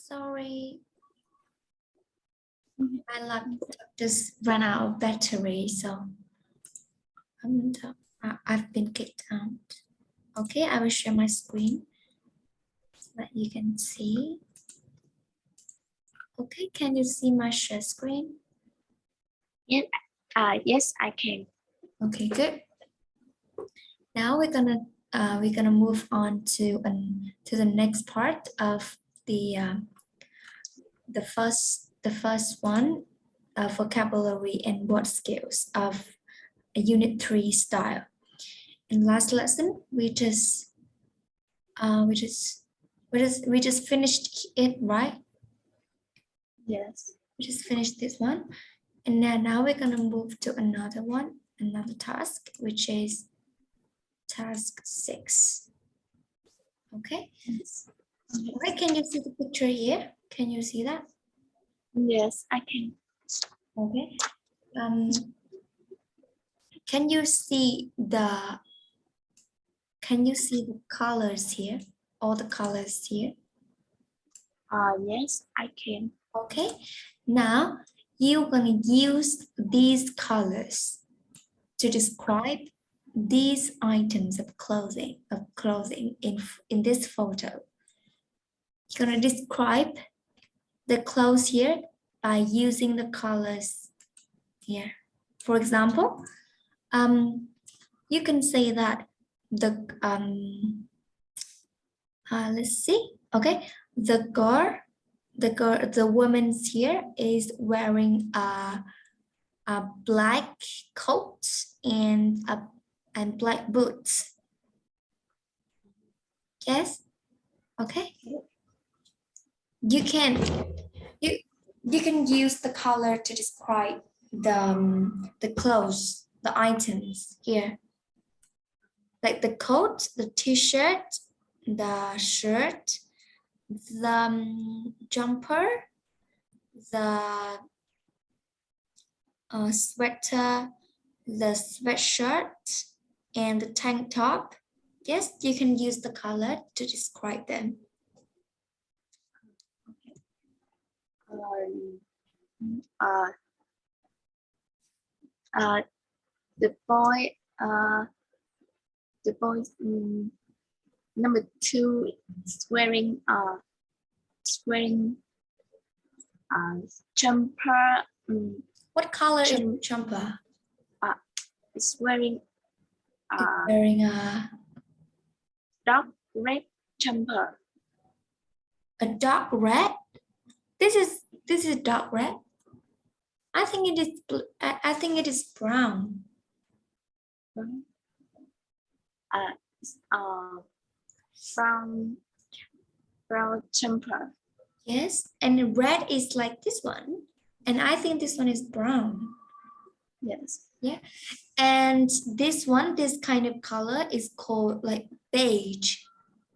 Sorry. My laptop just ran out of battery, so I've been kicked out. Okay, I will share my screen so that you can see. Okay, can you see my share screen? Yes, yes, I can. Okay, good. Now we're gonna move on to the next part of the first one, vocabulary and word skills of a Unit 3 style. In last lesson, we just finished it, right? Yes. We just finished this one, and now we're gonna move to another one, another task, which is task 6. Okay. Yes. Where can you see the picture here? Can you see that? Yes, I can. Okay. Can you see the colors here? All the colors here? Yes, I can. Okay. Now you're gonna use these colors to describe these items of clothing in this photo. You're gonna describe the clothes here by using the colors here. For example, you can say that let's see. Okay, the woman's here is wearing a black coat and black boots. Yes. Okay. You can use the color to describe the clothes, the items here, like the coat, the t-shirt, the shirt, the jumper, the sweater, the sweatshirt, and the tank top. Yes, you can use the color to describe them. The boy number 2 is wearing jumper. What color is jumper? It's wearing Wearing a dark red jumper. a dark red. This is dark red. I think it is brown. Brown jumper. Yes, and red is like this one, and I think this one is brown. Yes. Yeah, and this kind of color is called like beige.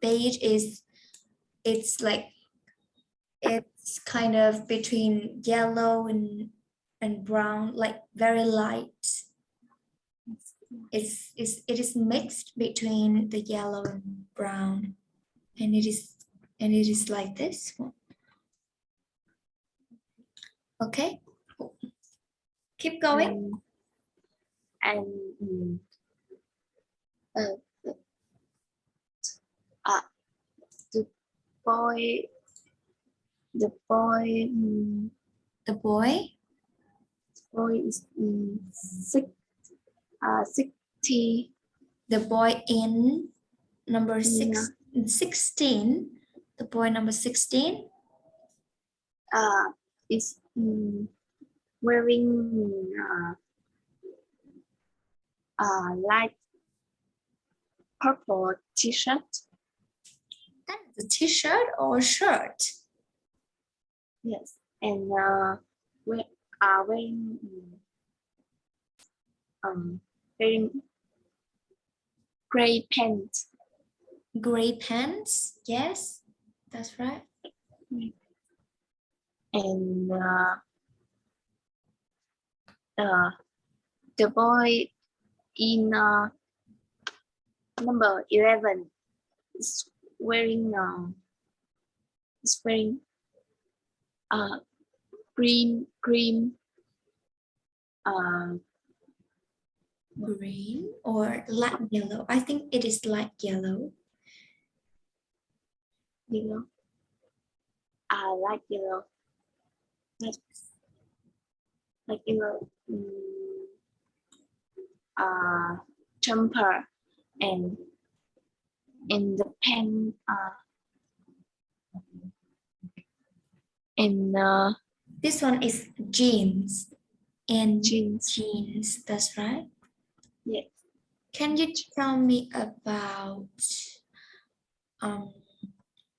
Beige is it's kind of between yellow and brown, like very light. It is mixed between the yellow and brown, and it is like this one. Okay, keep going. The boy is 60. The boy in number 16. The boy number 16 is wearing light purple t-shirt. That is a t-shirt or shirt? Yes, and wearing gray pants. Gray pants, yes, that's right. And the boy in number 11 is wearing Green. Green or light yellow? I think it is light yellow. Yellow. Light yellow. Like yellow. Jumper and the pen. This one is jeans and Jeans. jeans. That's right. Yes. Can you tell me about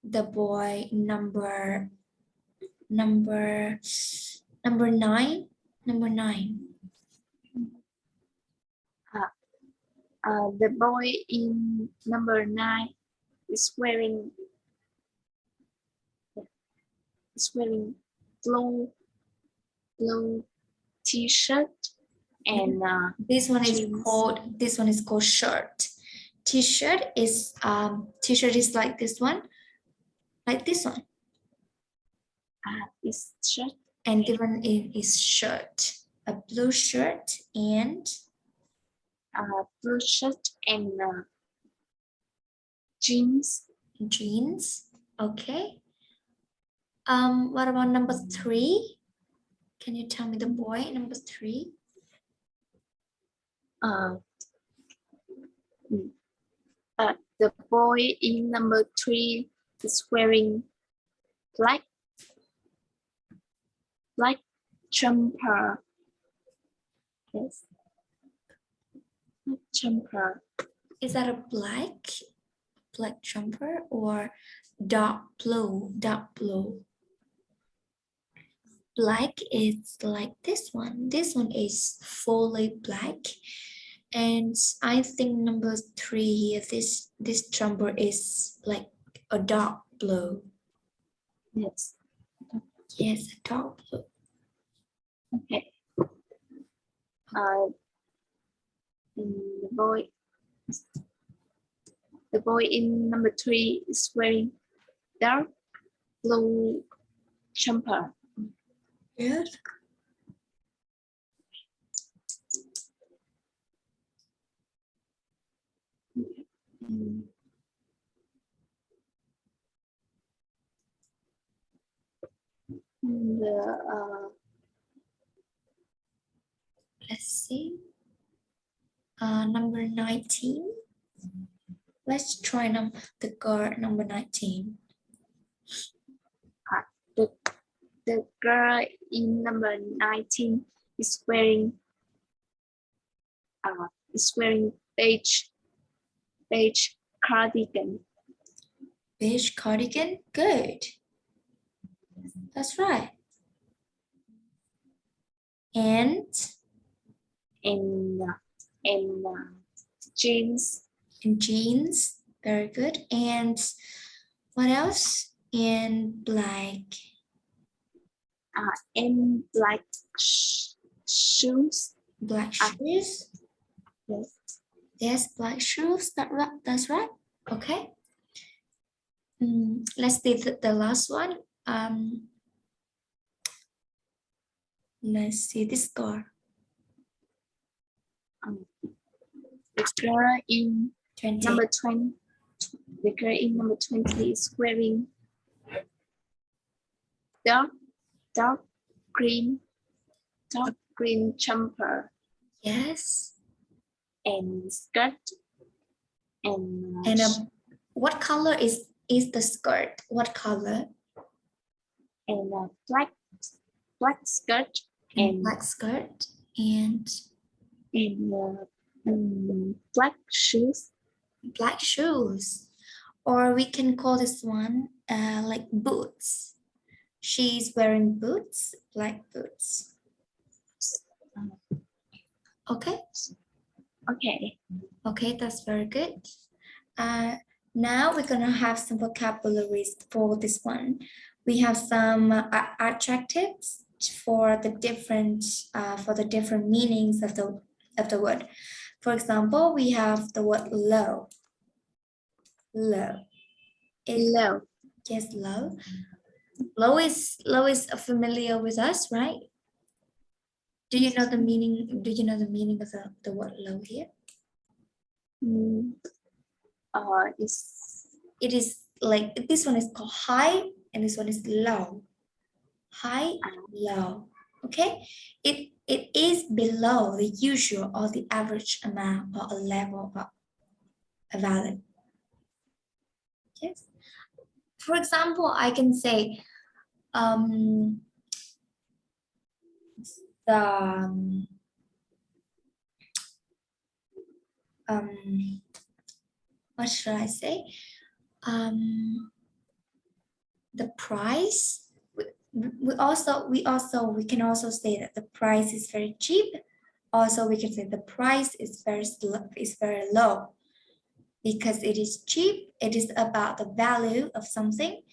the boy number 9? Number 9. The boy in number 9 is wearing blue t-shirt and This one is jeans. called shirt. T-shirt is like this one. Is shirt And the one is shirt. A blue shirt and blue shirt and jeans. Okay. What about number 3? Can you tell me the boy number 3? The boy in number 3 is wearing black jumper. Yes. Jumper. Is that a black jumper or dark blue? Black is like this one. This one is fully black. And I think number 3 here, this jumper is like a dark blue. Yes. Yes, a dark blue. Okay. The boy in number 3 is wearing dark blue jumper. Yes. Let's see. Number 19. Let's try the girl number 19. The girl in number 19 is wearing beige cardigan. Beige cardigan, good. That's right. And jeans. Jeans, very good. And what else? And black. And black shoes. Black shoes. Yes. Yes, black shoes. That's right. Okay. Let's see the last one. Let's see this girl. The girl in 20. number 20. The girl in number 20 is wearing dark green jumper. Yes. And skirt. And what color is the skirt? What color? And black skirt and black skirt and black shoes. Black shoes, or we can call this one like boots. She's wearing boots, black boots. Okay. Okay, that's very good. Now we're gonna have some vocabularies for this one. We have some adjectives for the different meanings of the word. For example, we have the word low. Low. Low. Yes, low. Low is familiar with us, right? Do you know the meaning? Do you know the meaning of the word low here? It's It is like this one is called high and this one is low. High, low. Okay, it is below the usual or the average amount or a level of a value. Yes. For example, I can say the what should I say? The price. We can also say that the price is very cheap. Also, we can say the price is very low because it is cheap. It is about the value of something,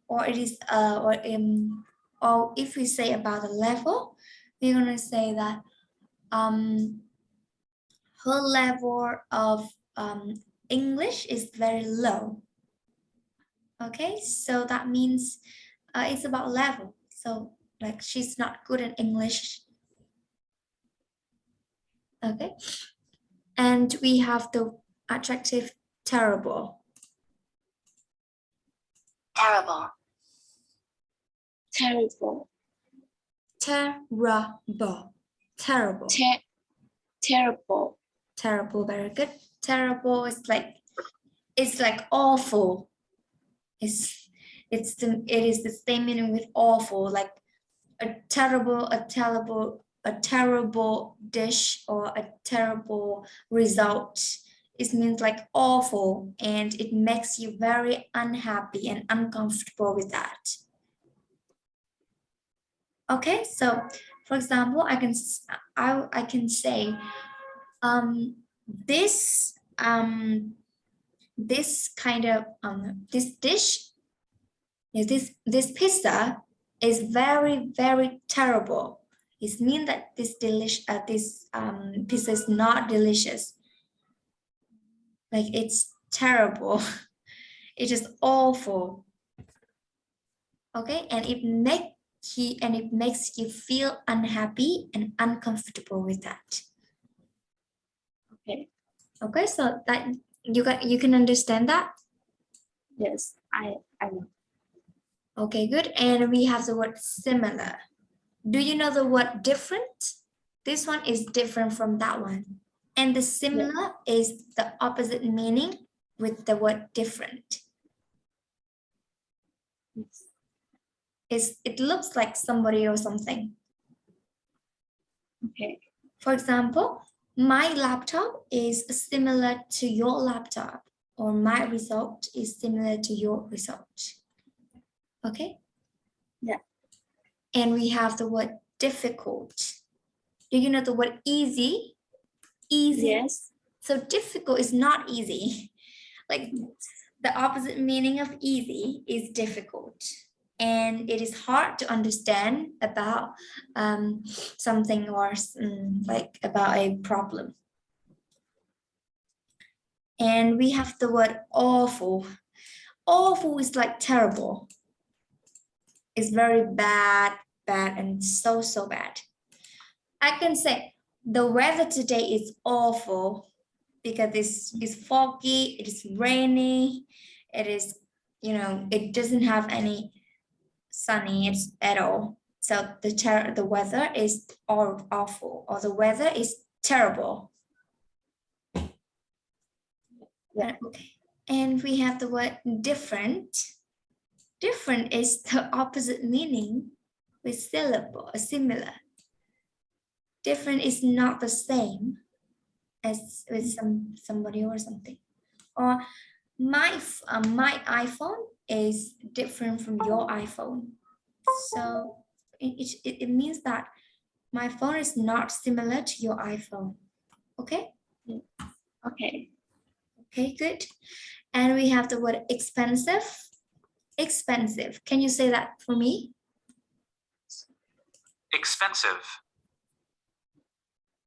or it is or if we say about the level, we're gonna say that her level of English is very low. Okay, so that means it's about level. So like she's not good in English. Okay, and we have the adjective terrible. terrible. Terrible. Terrible. Terrible, very good. Terrible is like, it's like awful. It is the same meaning with awful, like a terrible dish or a terrible result. It means like awful, and it makes you very unhappy and uncomfortable with that. Okay, so for example, I can say this this kind of this dish, this pizza is very terrible. It means that this pizza is not delicious. Like it's terrible. It is awful. Okay, and it makes you feel unhappy and uncomfortable with that. Okay. Okay, so that you can understand that. Yes, I know. Okay, good. And we have the word similar. Do you know the word different? This one is different from that one. And the similar is the opposite meaning with the word different. It looks like somebody or something. Okay. For example, my laptop is similar to your laptop, or my result is similar to your result. Okay? Yeah. And we have the word difficult. Do you know the word easy? Easy. Yes. So difficult is not easy. Like the opposite meaning of easy is difficult. And it is hard to understand about something or like about a problem. And we have the word awful. Awful is like terrible. It's very bad, and so bad. I can say the weather today is awful because it's foggy, it is rainy, it is, it doesn't have any sunny at all. So the weather is awful, or the weather is terrible. Yeah. Okay. And we have the word different. Different is the opposite meaning with syllable, similar. Different is not the same as with somebody or something. Or my iPhone is different from your iPhone. So it means that my phone is not similar to your iPhone. Okay? Okay. Okay, good. And we have the word expensive. Expensive. Can you say that for me? Expensive.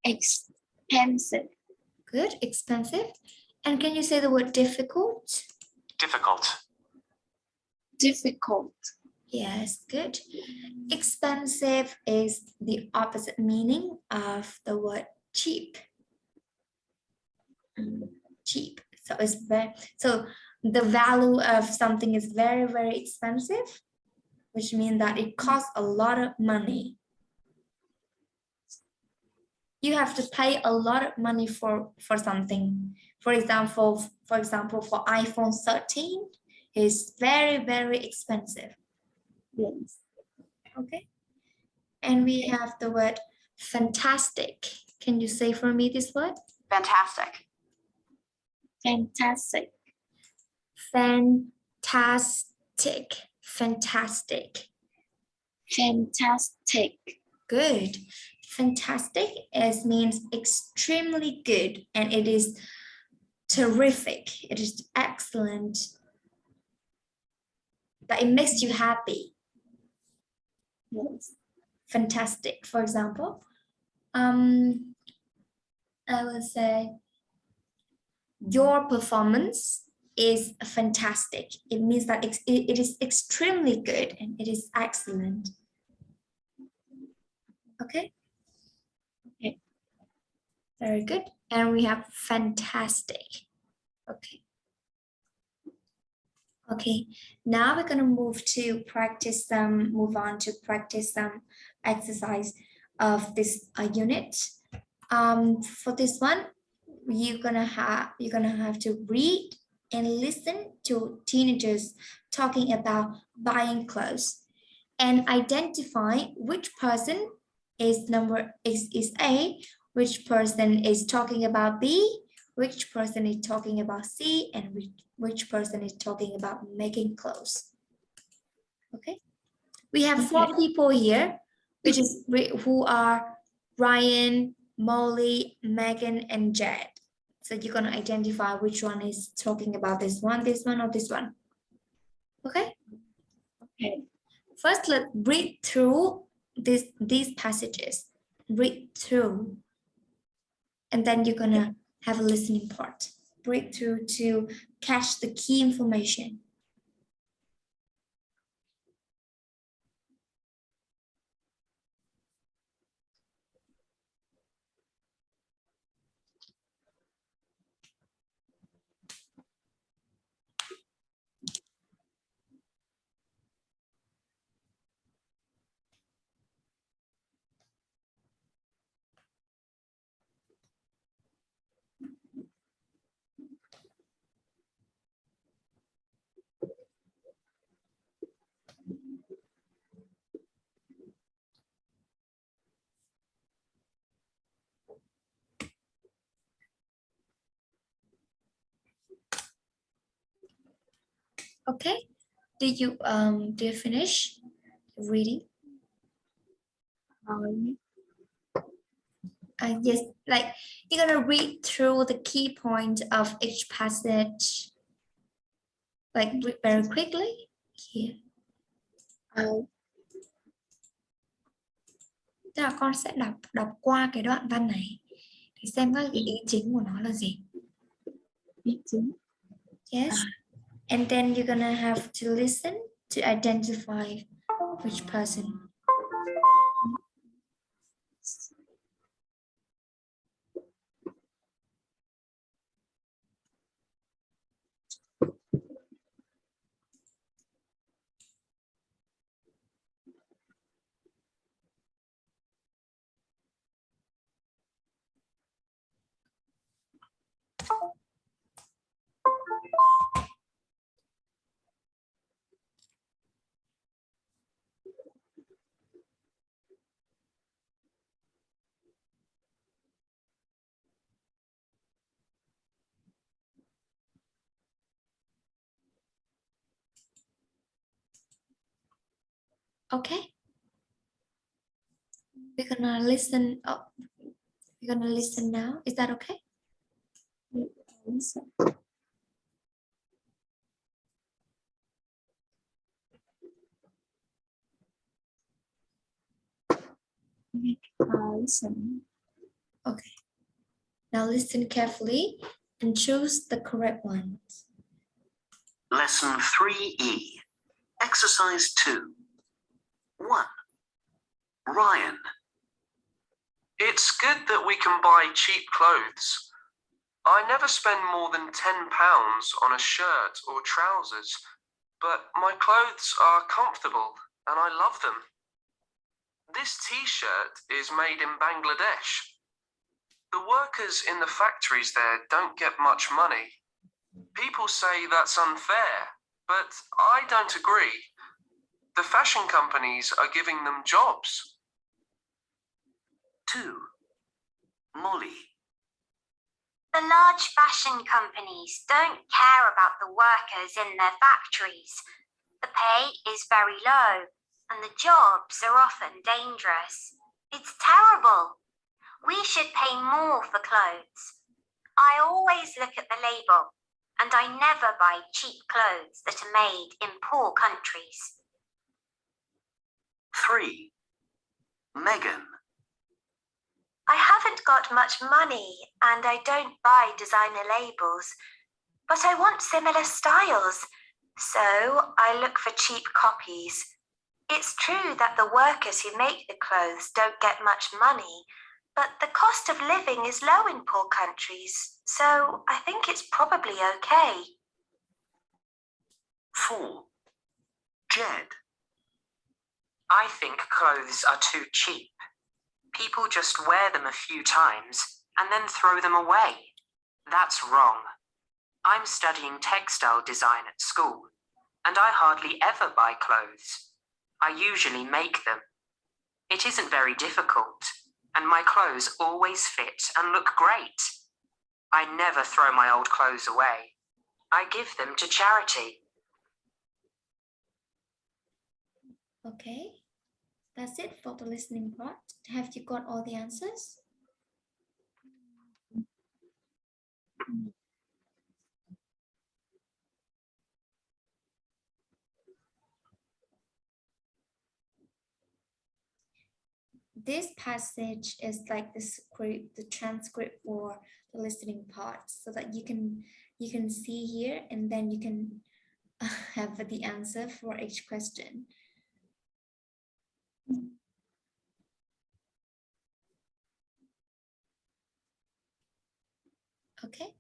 Expensive. Good, expensive. And can you say the word difficult? Difficult. Difficult. Yes, good. Expensive is the opposite meaning of the word cheap. Cheap. So it's very, so the value of something is very, very expensive, which means that it costs a lot of money. You have to pay a lot of money for something. For example, for iPhone 13 is very, very expensive. Yes. Okay. And we have the word fantastic. Can you say for me this word? Fantastic. Fantastic. Fantastic. Fantastic. Fantastic. Good. Fantastic means extremely good, and it is terrific. It is excellent. That it makes you happy. Yes. Fantastic. For example, I will say your performance is fantastic. It means that it is extremely good and it is excellent. Okay. Okay. Very good. And we have fantastic. Okay. Okay, now we're going to move on to practice some exercise of this unit. For this one, you're gonna have to read and listen to teenagers talking about buying clothes and identify which person is A, which person is talking about B, which person is talking about C, and which person is talking about making clothes. Okay, we have 4 people here, who are Ryan, Molly, Megan, and Jed. So you're gonna identify which one is talking about this one, or this one. Okay. Okay. First, let's read through these passages. Read through, and then you're gonna have a listening part. Read through to catch the key information. Okay, did you finish reading? Yes, like you're gonna read through the key point of each passage, like very quickly here. Tức là con sẽ đọc qua cái đoạn văn này để xem các cái ý chính của nó là gì. Ý chính. Yes. And then you're gonna have to listen to identify which person. Okay. We're gonna listen. Oh, we're gonna listen now. Is that okay? Listen. Listen. Okay. Now listen carefully and choose the correct ones. Lesson 3E. Exercise 2. 1. Ryan. It's good that we can buy cheap clothes. I never spend more than £10 on a shirt or trousers, but my clothes are comfortable and I love them. This t-shirt is made in Bangladesh. The workers in the factories there don't get much money. People say that's unfair, but I don't agree. The fashion companies are giving them jobs. 2. Molly. The large fashion companies don't care about the workers in their factories. The pay is very low, and the jobs are often dangerous. It's terrible. We should pay more for clothes. I always look at the label, and I never buy cheap clothes that are made in poor countries. 3. Megan. I haven't got much money and I don't buy designer labels, but I want similar styles, so I look for cheap copies. It's true that the workers who make the clothes don't get much money, but the cost of living is low in poor countries, so I think it's probably okay. 4. Jed. I think clothes are too cheap. People just wear them a few times and then throw them away. That's wrong. I'm studying textile design at school, and I hardly ever buy clothes. I usually make them. It isn't very difficult, and my clothes always fit and look great. I never throw my old clothes away. I give them to charity. Okay, that's it for the listening part. Have you got all the answers? This passage is like the script, the transcript for the listening part, so that you can see here, and then you can have the answer for each question. Okay.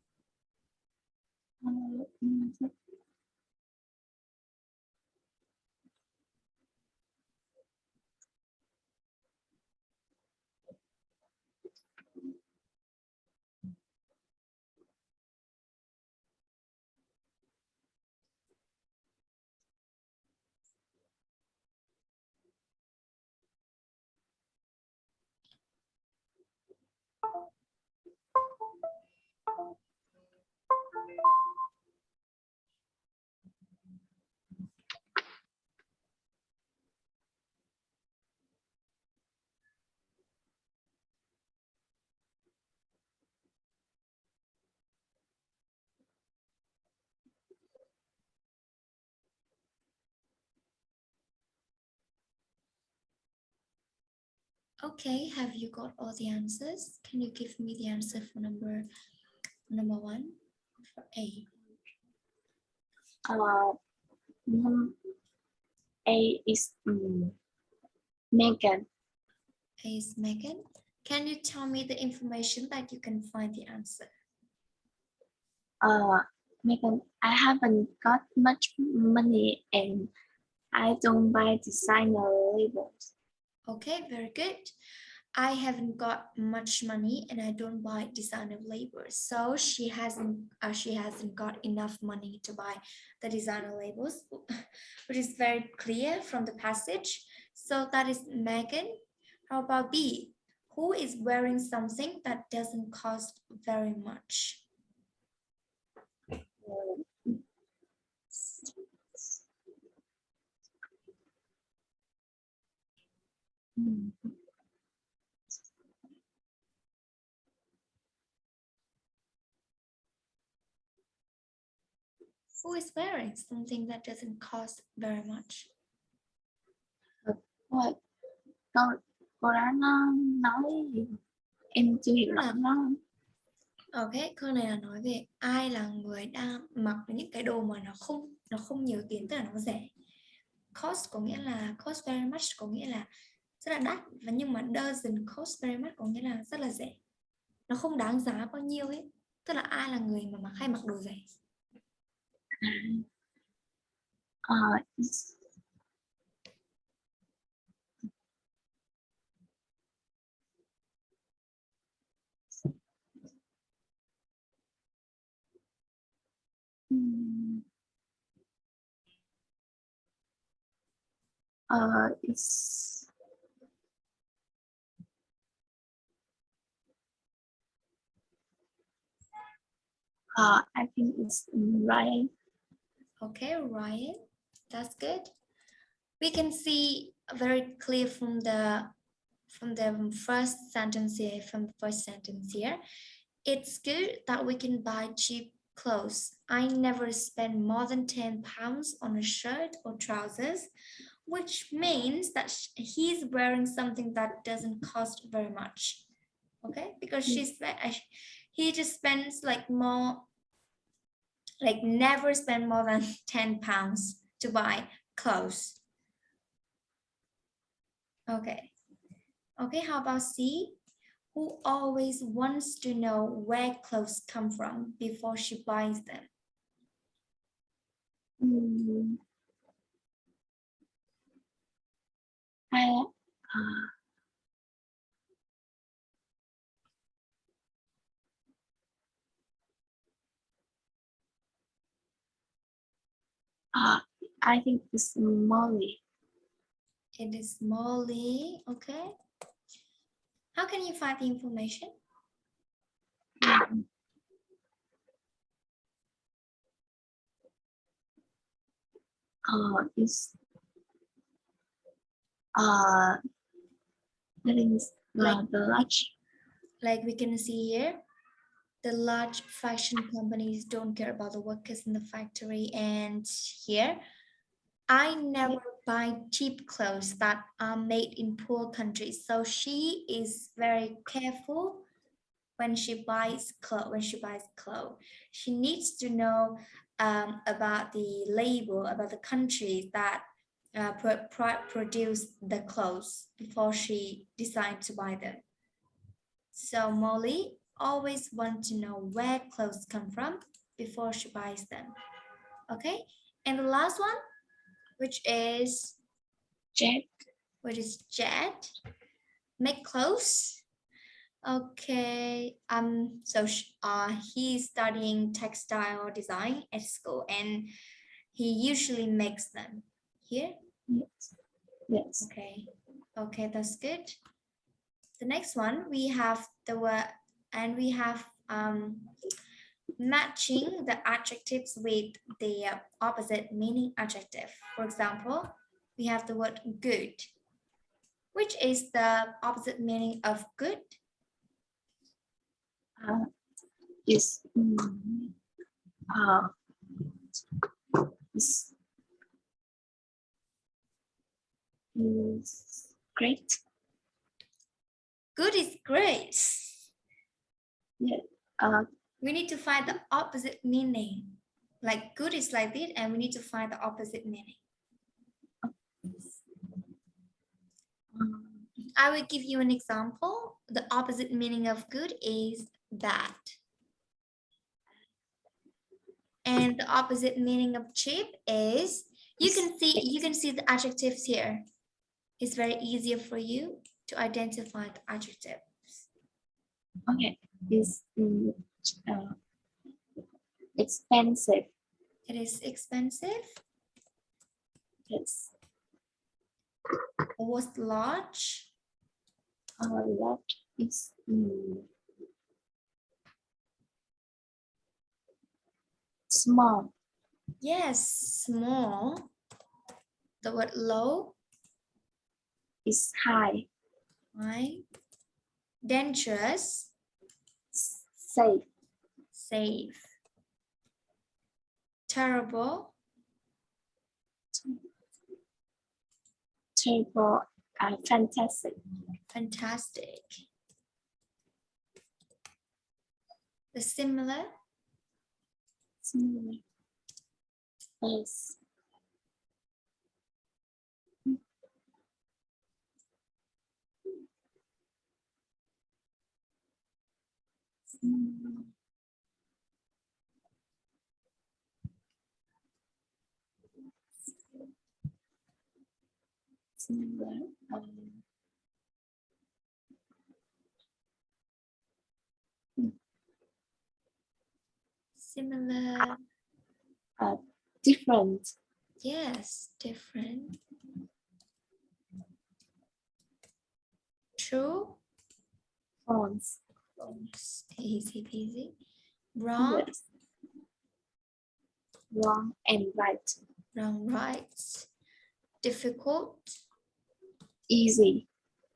Okay, have you got all the answers? Can you give me the answer for number 1 for A? A is Megan. A is Megan. Can you tell me the information that you can find the answer? Megan, I haven't got much money and I don't buy designer labels. Okay, very good. I haven't got much money and I don't buy designer labels. So she hasn't got enough money to buy the designer labels, which is very clear from the passage. So that is Megan. How about B? Who is wearing something that doesn't cost very much? Who is wearing something that doesn't cost very much? Thôi, cô đó nó nói gì? Em chưa hiểu rõ nó. Ok, câu này là nói về ai là người đang mặc những cái đồ mà nó không nhiều tiền, tức là nó rẻ. cost có nghĩa là cost very much, có nghĩa là rất là đắt, và nhưng mà doesn't cost very much có nghĩa là rất là rẻ, nó không đáng giá bao nhiêu ấy, tức là ai là người mà hay mặc đồ rẻ. It's it's I think it's right. Okay, Ryan, that's good. We can see very clear from the first sentence here, It's good that we can buy cheap clothes. I never spend more than £10 on a shirt or trousers, which means that he's wearing something that doesn't cost very much. Okay, because he just spends never spend more than £10 to buy clothes. Okay, how about C? Who always wants to know where clothes come from before she buys them? I think it's Molly. It is Molly, okay. How can you find the information? It's that is the large. Like we can see here, the large fashion companies don't care about the workers in the factory. And here, I never buy cheap clothes that are made in poor countries. So she is very careful when she buys clothes. She needs to know about the label, about the countries that produce the clothes before she decides to buy them. So Molly always wants to know where clothes come from before she buys them. Okay, and the last one, which is Jet. Make clothes. Okay, so he's studying textile design at school, and he usually makes them here. Yes. Okay, that's good. The next one, we have the word, and we have matching the adjectives with the opposite meaning adjective. For example, we have the word good. Which is the opposite meaning of good? Is great. Good is great. Yeah. We need to find the opposite meaning. Like good is like this, and we need to find the opposite meaning. I will give you an example. The opposite meaning of good is bad. And the opposite meaning of cheap is, you can see the adjectives here. It's very easier for you to identify the adjectives. Okay, it's expensive. It is expensive. Yes. Was large. Large is small. Yes, small. The word low is high. High. Dangerous. Safe. Safe. Terrible. Terrible. Fantastic. Fantastic. The similar. Similar. Yes. Similar. Similar. Different. Yes, different. True. False. False. Easy peasy. Wrong. Yes. Wrong and right. Wrong, right. Difficult. Easy.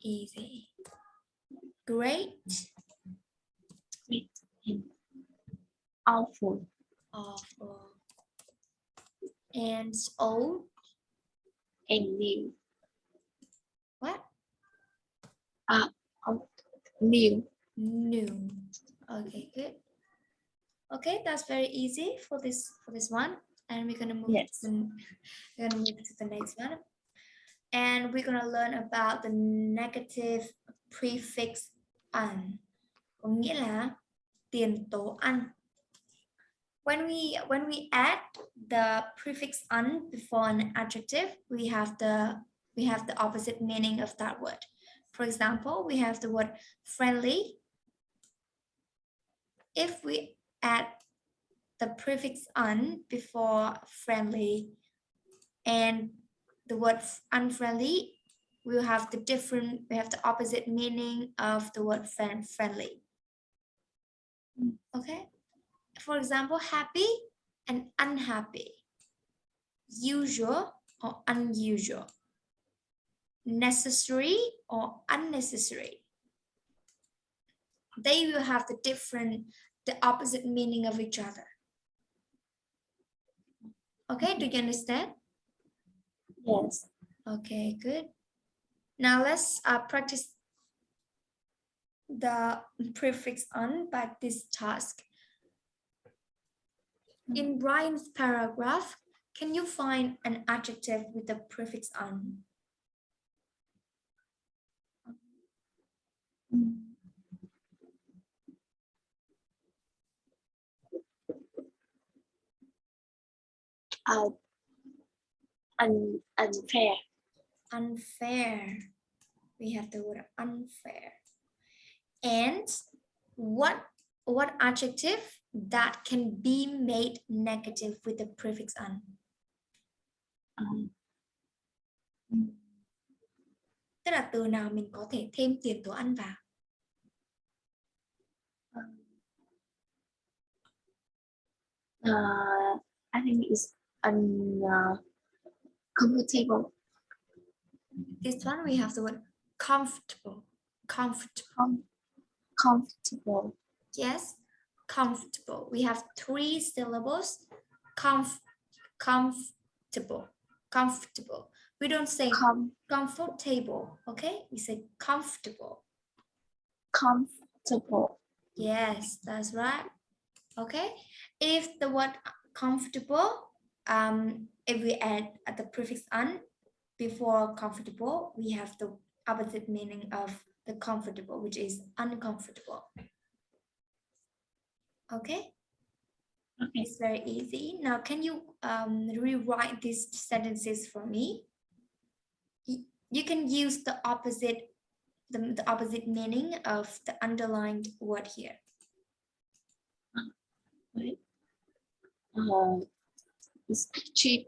Easy. Great. Great. And awful. Awful. And old. And new. What? New. New. Okay, good. Okay, that's very easy for this one. And we're gonna move Yes. to the next one. And we're gonna learn about the negative prefix an. Có nghĩa là tiền tố ăn. When we add the prefix an before an adjective, we have the opposite meaning of that word. For example, we have the word friendly. If we add the prefix an before friendly and the word unfriendly, we have the opposite meaning of the word friendly. Okay. For example, happy and unhappy, usual or unusual, necessary or unnecessary. They will have the opposite meaning of each other. Okay, do you understand? Yes. Okay, good. Now let's practice the prefix an by this task. In Brian's paragraph, can you find an adjective with the prefix an? Unfair. Unfair. We have the word unfair. And what adjective that can be made negative with the prefix an? Tức là từ nào mình có thể thêm tiền tố ăn vào? I think it's uncomfortable. This one we have the word comfortable. Comfortable. Comfortable. Yes, comfortable. We have 3 syllables. Comfortable. Comfortable. We don't say comfortable, okay? We say comfortable. Comfortable. Yes, that's right. Okay. If the word comfortable, if we add the prefix an before comfortable, we have the opposite meaning of the comfortable, which is uncomfortable. Okay. Okay. It's very easy. Now, can you rewrite these sentences for me? You can use the opposite meaning of the underlined word here. It's cheap.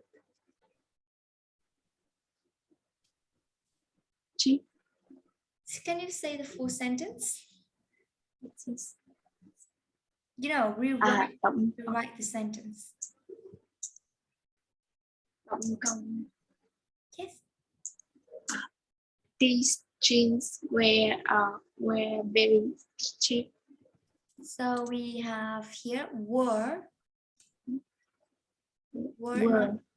Cheap. Can you say the full sentence? It's You know, rewrite the sentence. Yes. These jeans were very cheap. So we have here were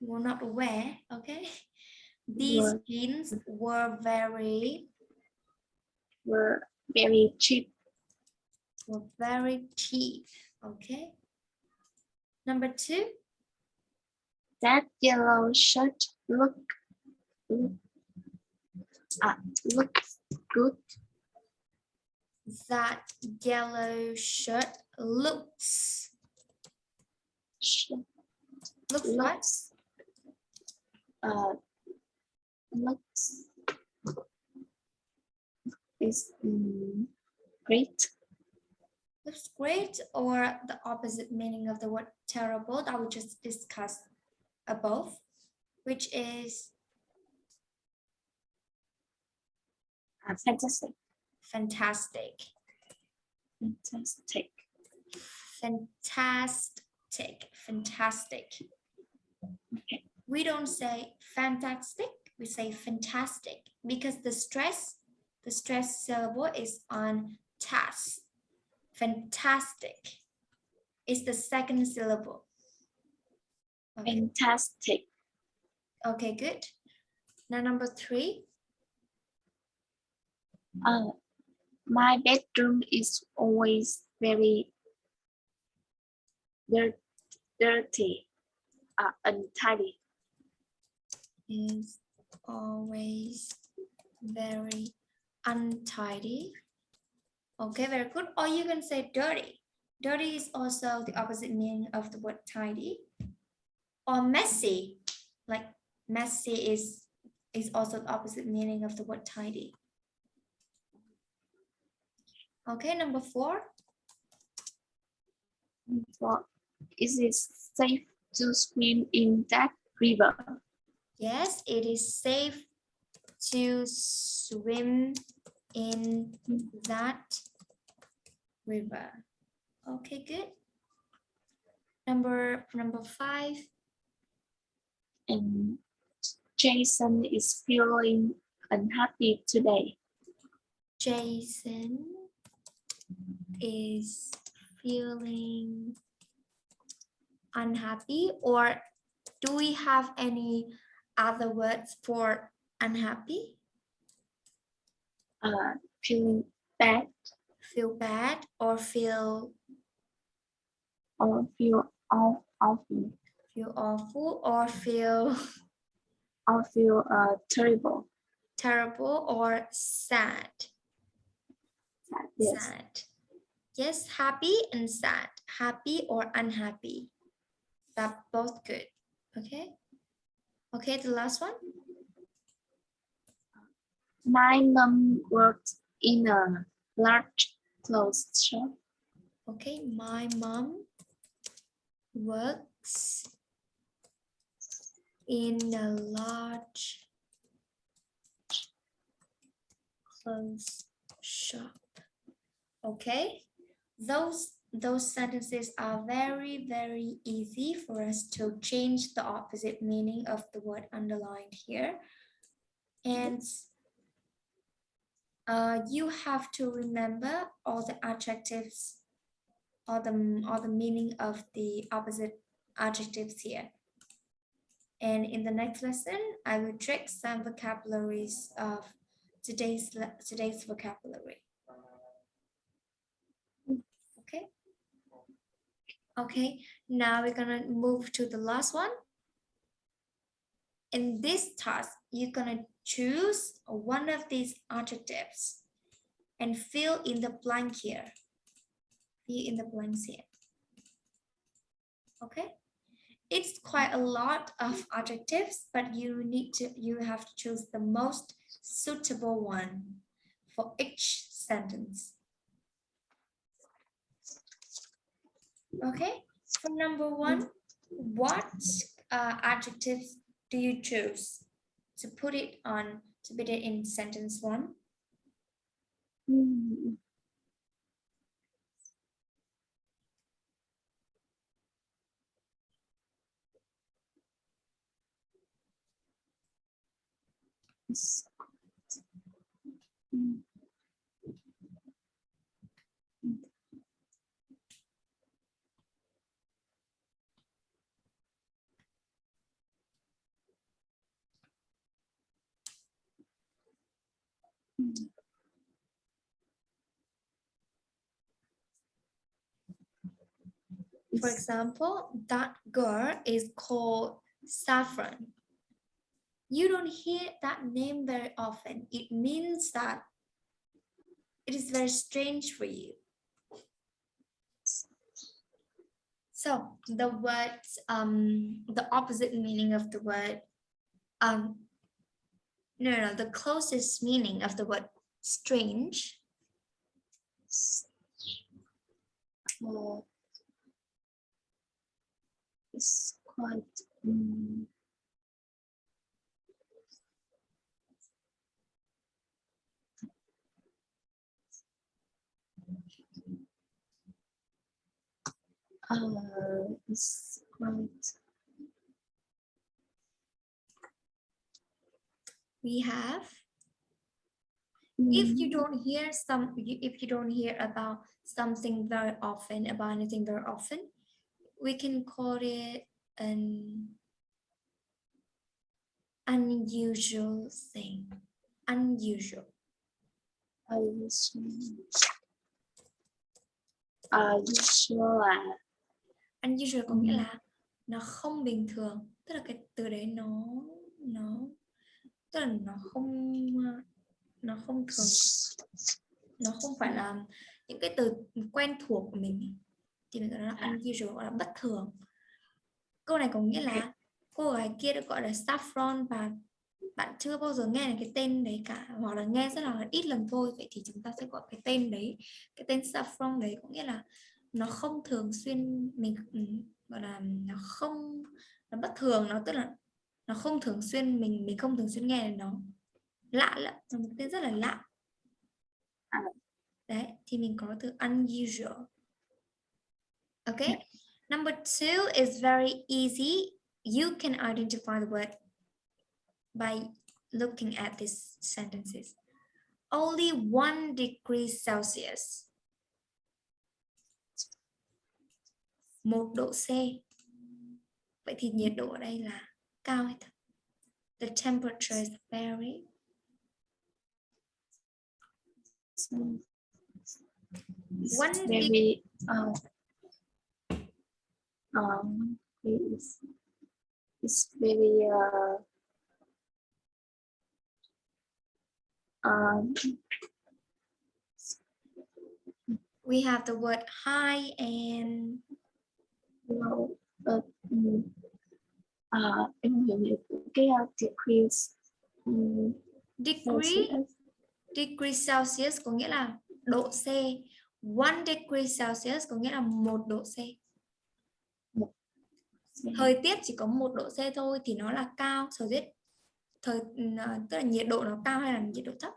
not wear, okay? These jeans were very cheap. Were very cheap, okay? Number 2. That yellow shirt looks good. that yellow shirt looks what? Looks. Looks is great. Looks great, or the opposite meaning of the word terrible that we just discussed above, which is Fantastic. fantastic. Fantastic. Fantastic. Fantastic. Okay. We don't say fantastic, we say fantastic because the stress syllable is on tas. Fantastic is the second syllable. Okay. Fantastic. Okay, good. Now number 3. My bedroom is always very dirty, untidy. Is always very untidy. Okay, very good. Or you can say dirty. Dirty is also the opposite meaning of the word tidy. Or messy, like messy is also the opposite meaning of the word tidy. Okay, number 4. Is it safe to swim in that river? Yes, it is safe to swim in that river. Okay, good. Number 5. And Jason is feeling unhappy today. Jason is feeling unhappy, or do we have any other words for unhappy? Feeling bad Feel bad or feel or feel awful feel awful or feel or feel terrible. terrible or sad? Yes. Sad. Yes, happy and sad. Happy or unhappy. They're both good. Okay. Okay, the last one. My mom works in a large clothes shop. Okay, my mom works in a large clothes shop. Okay, those sentences are very, very easy for us to change the opposite meaning of the word underlined here. And you have to remember all the adjectives or the meaning of the opposite adjectives here. And in the next lesson, I will check some vocabularies of today's vocabulary. Okay. Okay, now we're gonna move to the last one. In this task, you're gonna choose one of these adjectives and fill in the blank here. Fill in the blanks here. Okay. It's quite a lot of adjectives, but you have to choose the most suitable one for each sentence. Okay, for number 1, what adjectives do you choose to put it in sentence 1? For example, that girl is called Saffron. You don't hear that name very often. It means that It is very strange for you. So the word, the opposite meaning of the word, no, the closest meaning of the word strange. It's quite it's quite We have, if you don't hear if you don't hear about something very often, about anything very often, we can call it an unusual thing. Unusual. Unusual có nghĩa là nó không bình thường, tức là cái từ đấy nó tức là nó không thường, nó không phải là những cái từ quen thuộc của mình, thì mình gọi là unusual, gọi là bất thường. Câu này có nghĩa là cô gái kia được gọi là Saffron và bạn chưa bao giờ nghe cái tên đấy cả, hoặc là nghe rất là ít lần thôi, vậy thì chúng ta sẽ gọi cái tên đấy, cái tên Saffron đấy có nghĩa là nó không thường xuyên, mình gọi là nó bất thường, nó tức là nó không thường xuyên, mình không thường xuyên nghe nó, lạ lắm, là một tên rất là lạ. Đấy thì mình có từ unusual. Okay. Number 2 is very easy. You can identify the word by looking at these sentences. Only 1 degree Celsius. 1 độ C. Vậy thì nhiệt độ ở đây là cao hay thấp? The temperature is very very it's very we have the word high and low, but em hiểu được cái degrees degree Celsius có nghĩa là độ C. 1 degree Celsius có nghĩa là 1 độ C. Thời tiết chỉ có 1 độ C thôi thì nó là cao. Tức là nhiệt độ nó cao hay là nhiệt độ thấp?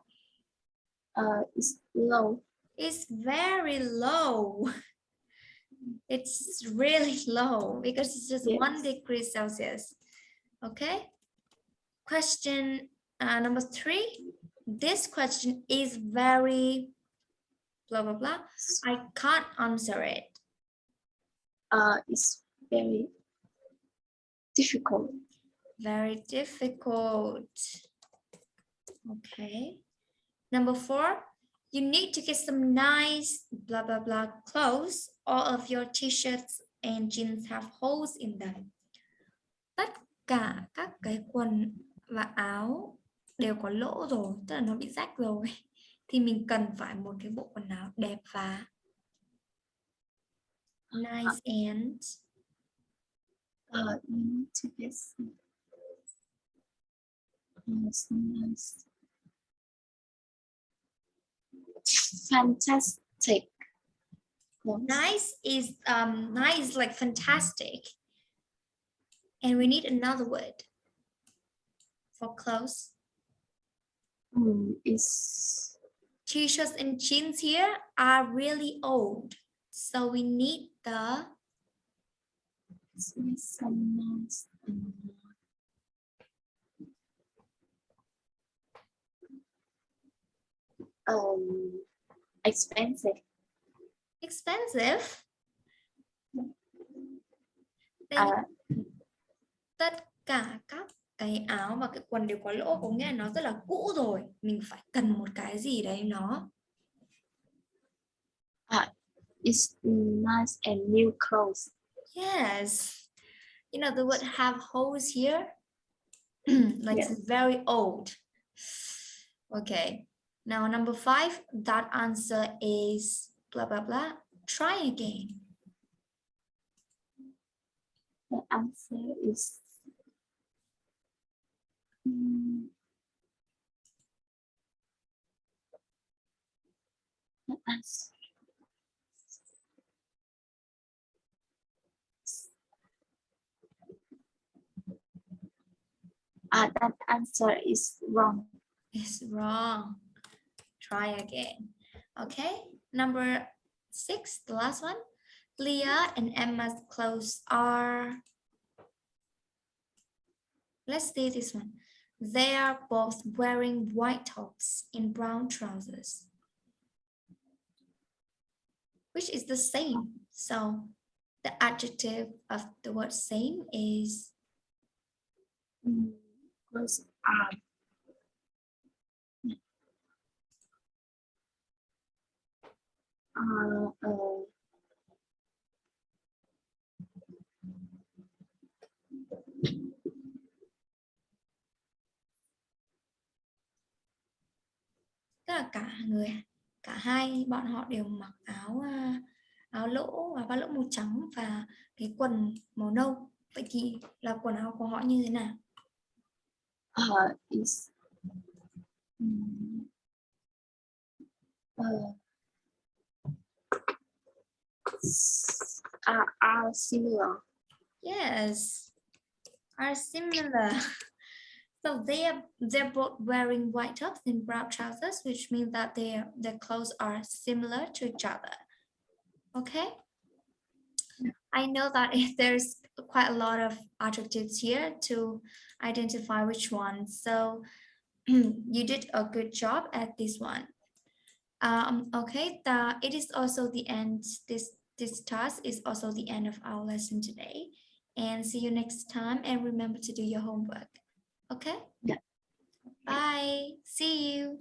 It's low. It's very low. It's really low because it's just 1 degree Celsius. Okay. Question number 3. This question is very blah blah blah. I can't answer it. It's very difficult. Very difficult. Okay. Number 4. You need to get some nice blah blah blah clothes. All of your t-shirts and jeans have holes in them. Tất cả các cái quần và áo đều có lỗ rồi, tức là nó bị rách rồi, thì mình cần phải một cái bộ quần áo đẹp và nice and you need to get some nice, fantastic. Nice is like fantastic, and we need another word for clothes. Is T-shirts and jeans here are really old, so we need the some nice expensive. Then tất cả các cái áo và cái quần đều có lỗ, có nghĩa là nó rất là cũ rồi, mình phải cần một cái gì đấy nó It's nice and new clothes. Yes, you know the word have holes here. Like it's very old. Okay, Now, number 5, that answer is blah, blah, blah. Try again. The answer is mm, the answer. That answer is wrong. It's wrong. Try again. Okay, number 6, the last one. Leah and Emma's clothes are, let's see this one. They are both wearing white tops and brown trousers, which is the same. So the adjective of the word same is Clothes are tức là cả hai bọn họ đều mặc áo lỗ và ba lỗ màu trắng và cái quần màu nâu. Vậy thì là quần áo của họ như thế nào? is are similar. Yes, are similar. So they're both wearing white tops and brown trousers, which means that their clothes are similar to each other. Okay. I know that there's quite a lot of adjectives here to identify which one. So you did a good job at this one. Okay, it is also the end. This task is also the end of our lesson today. And see you next time. And remember to do your homework. Okay? Yeah. Bye. See you.